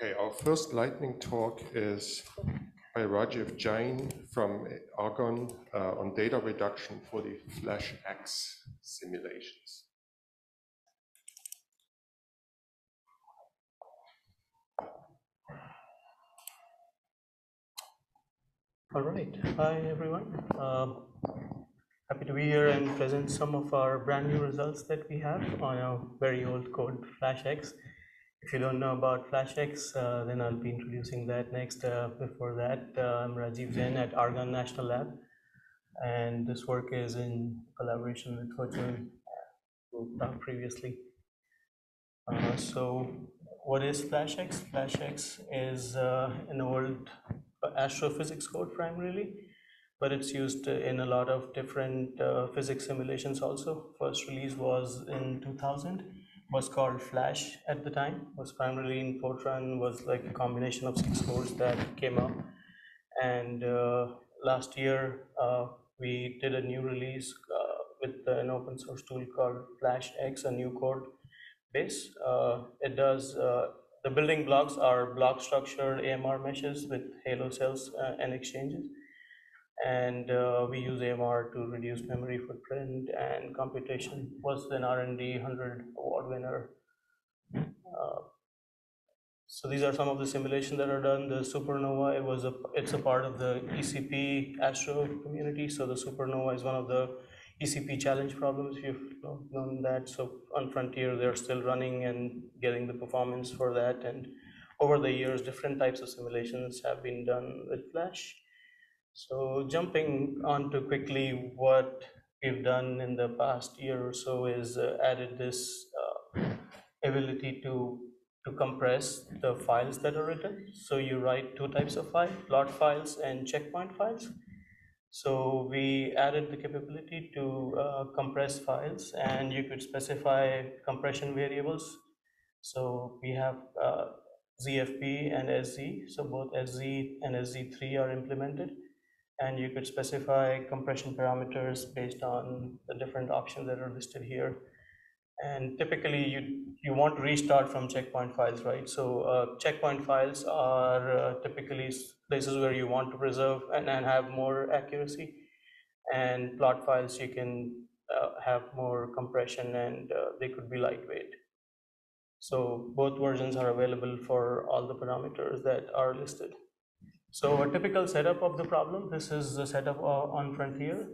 Okay, our first lightning talk is by Rajeev Jain from Argonne on data reduction for the Flash X simulations. All right, hi everyone. Happy to be here and present some of our brand new results that we have on a very old code, Flash X. If you don't know about Flash X, then I'll be introducing that next. Before that, I'm Rajeev Jain at Argonne National Lab, and this work is in collaboration with Rajeev, who talked previously. So what is Flash X? Flash X is an old astrophysics code primarily, but it's used in a lot of different physics simulations also. First release was in 2000, was called Flash at the time, was primarily in Fortran, was like a combination of 6 codes that came up. And last year, we did a new release with an open source tool called Flash X, a new code base. It does, the building blocks are block structured AMR meshes with halo cells and exchanges. And we use AMR to reduce memory footprint, and computation was an R&D 100 award winner. So these are some of the simulations that are done. The supernova, it's a part of the ECP Astro community. So the supernova is one of the ECP challenge problems, if you've known that. So on Frontier, they're still running and getting the performance for that. And over the years, different types of simulations have been done with Flash. So jumping on to quickly what we've done in the past year or so is added this ability to compress the files that are written. So you write 2 types of files, plot files and checkpoint files. So we added the capability to compress files, and you could specify compression variables. So we have ZFP and SZ, so both SZ and SZ3 are implemented. And you could specify compression parameters based on the different options that are listed here. And typically, you want to restart from checkpoint files, right? So checkpoint files are typically places where you want to preserve and have more accuracy. And plot files, you can have more compression, and they could be lightweight. So both versions are available for all the parameters that are listed. So a typical setup of the problem, this is the setup on Frontier.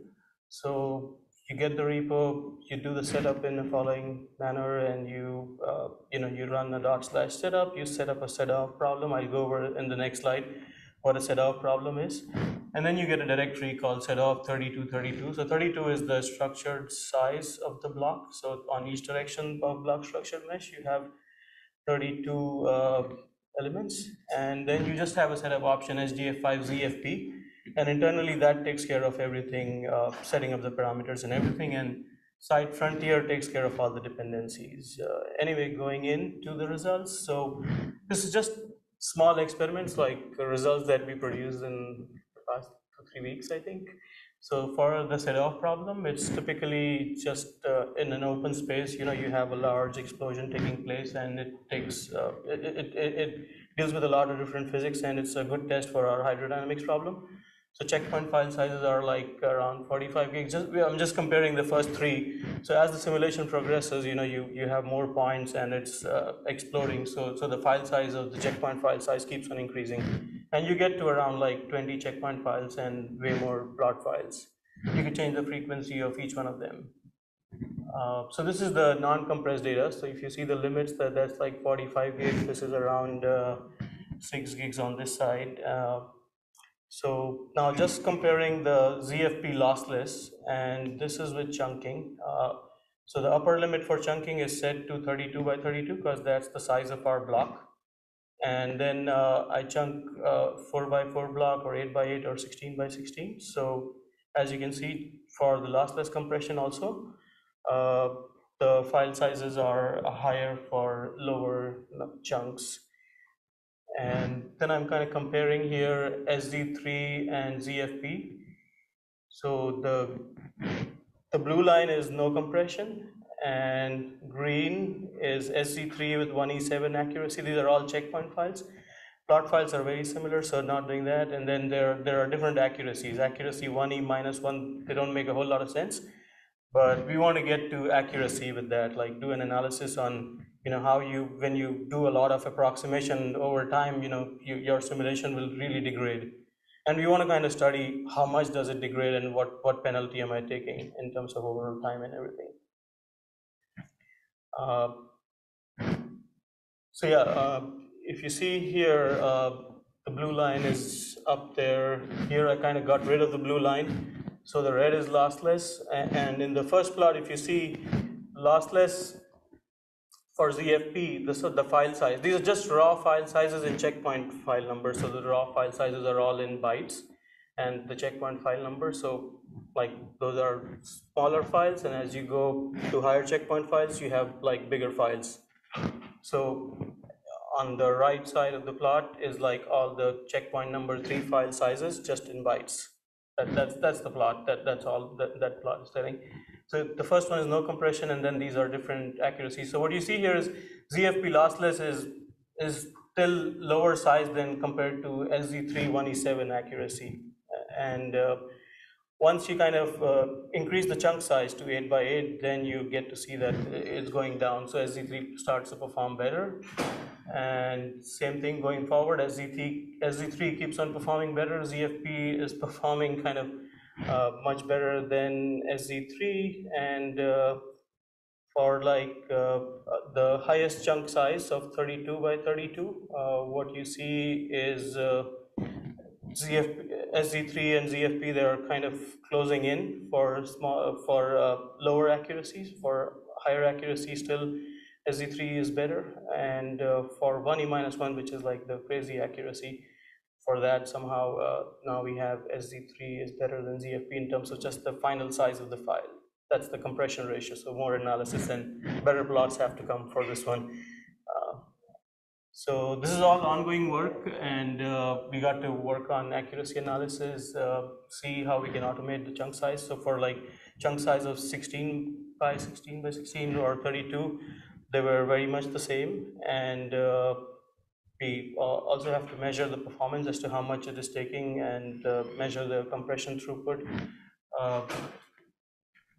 So you get the repo, you do the setup in the following manner, and you run a /setup, you set up a setup problem. I'll go over in the next slide what a setup problem is. And then you get a directory called setup 3232. So 32 is the structured size of the block. So on each direction of block structured mesh, you have 32 elements, and then you just have a setup option SDF5 ZFP, and internally that takes care of everything, setting up the parameters and everything, and site Frontier takes care of all the dependencies. Anyway, going into the results, so this is just small experiments like results that we produced in the past 2-3 weeks, I think. So for the setup problem, it's typically just in an open space. You have a large explosion taking place, and it takes it deals with a lot of different physics, and it's a good test for our hydrodynamics problem. So checkpoint file sizes are like around 45 gigs. I'm just comparing the first 3. So as the simulation progresses, you have more points, and it's exploding. So the file size of the checkpoint file size keeps on increasing, and you get to around like 20 checkpoint files and way more plot files. You can change the frequency of each one of them. So this is the non-compressed data. So if you see the limits, that's like 45 gigs. This is around 6 gigs on this side. So now just comparing the ZFP lossless, and this is with chunking. So the upper limit for chunking is set to 32 by 32 because that's the size of our block. And then I chunk 4 by 4 block, or 8 by 8, or 16 by 16. So as you can see, for the lossless compression also, the file sizes are higher for lower chunks. And then I'm kind of comparing here SZ3 and ZFP. So the blue line is no compression, and green is SZ3 with 1E7 accuracy. These are all checkpoint files. Plot files are very similar, so not doing that. And then there are different accuracies. Accuracy 1E minus 1, they don't make a whole lot of sense. But we want to get to accuracy with that, like do an analysis on, how when you do a lot of approximation over time, your simulation will really degrade. And we want to kind of study how much does it degrade and what penalty am I taking in terms of overall time and everything. So yeah, if you see here, the blue line is up there. Here I kind of got rid of the blue line. So the red is lossless. And in the first plot, if you see lossless for ZFP, the file size. These are just raw file sizes in checkpoint file numbers. So the raw file sizes are all in bytes and the checkpoint file number. So like those are smaller files. And as you go to higher checkpoint files, you have like bigger files. So on the right side of the plot is like all the checkpoint number 3 file sizes just in bytes. That's the plot. That's all that plot is telling. So the first one is no compression, and then these are different accuracies. So what you see here is ZFP lossless is still lower size than compared to SZ3 1E7 accuracy. And once you kind of increase the chunk size to 8 by 8, then you get to see that it's going down. So SZ3 starts to perform better. And same thing going forward, as SZ3 keeps on performing better, ZFP is performing kind of much better than SZ3. And for like the highest chunk size of 32 by 32, what you see is SZ3 and ZFP, they are kind of closing in for lower accuracies. For higher accuracy, still SZ3 is better, and for 1E minus 1, which is like the crazy accuracy, for that somehow now we have SZ3 is better than ZFP in terms of just the final size of the file. That's the compression ratio, so more analysis and better plots have to come for this one. So this is all ongoing work, and we got to work on accuracy analysis, see how we can automate the chunk size. So for like chunk size of 16 by 16 by 16 or 32, they were very much the same, and we also have to measure the performance as to how much it is taking and measure the compression throughput.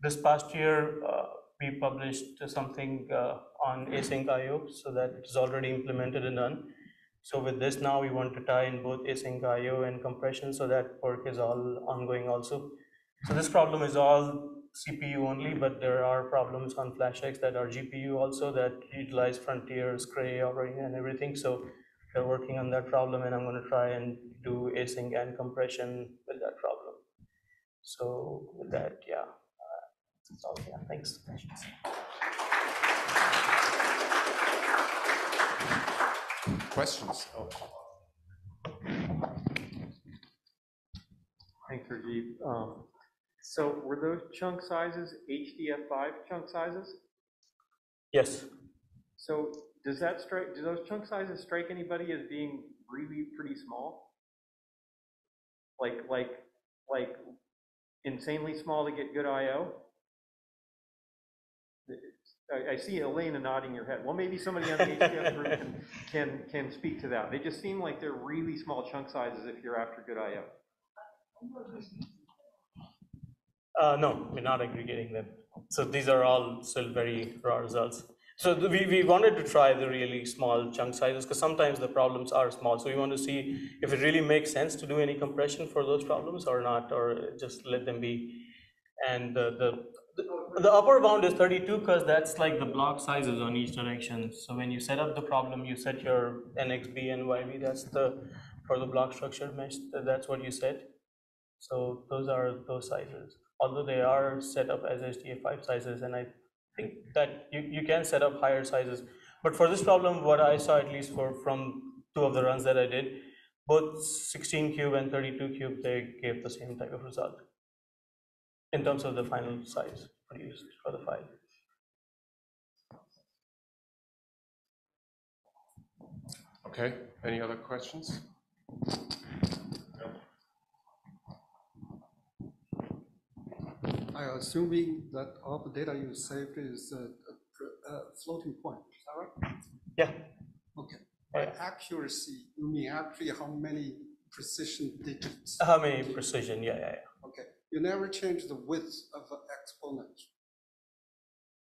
This past year, we published something on async IO, so that it is already implemented and done. So with this now, we want to tie in both async IO and compression, so that work is all ongoing also. So this problem is all CPU only, but there are problems on FlashX that are GPU also that utilize frontiers, Cray, operating and everything. So they're working on that problem, and I'm going to try and do async and compression with that problem. So with that, yeah, that's all. Yeah, thanks. Questions? Oh. Thanks, Rajeev. So were those chunk sizes HDF5 chunk sizes? Yes. So do those chunk sizes strike anybody as being really pretty small? Like insanely small to get good IO? I see Elena nodding your head. Well, maybe somebody on the HDF group can speak to that. They just seem like they're really small chunk sizes if you're after good IO. No, we're not aggregating them. So these are all still very raw results. So we wanted to try the really small chunk sizes because sometimes the problems are small. So we want to see if it really makes sense to do any compression for those problems or not, or just let them be. And the upper bound is 32 because that's like the block sizes on each direction. So when you set up the problem, you set your NXB and YB. That's for the block structured mesh. That's what you set. So those are those sizes. Although they are set up as HDF5 sizes, and I think that you can set up higher sizes. But for this problem, what I saw, at least from 2 of the runs that I did, both 16 cube and 32 cube, they gave the same type of result in terms of the final size produced for the file. Okay, any other questions? I'm assuming that all the data you saved is floating point, is that right? Yeah. Okay. By accuracy, you mean actually how many precision digits? How many precision? Yeah. Okay. You never change the width of an exponent.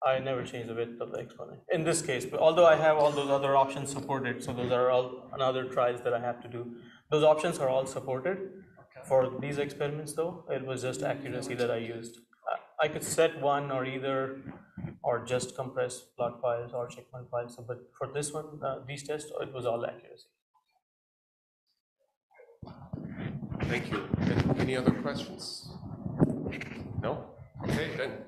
I never change the width of the exponent. In this case, but although I have all those other options supported, so those are all another tries that I have to do. Those options are all supported. Okay. For these experiments though, it was just accuracy that I used. I could set one or either, or just compress plot files or checkpoint files. So, but for this one, these tests, it was all accuracy. Thank you. Any other questions? No? Okay, then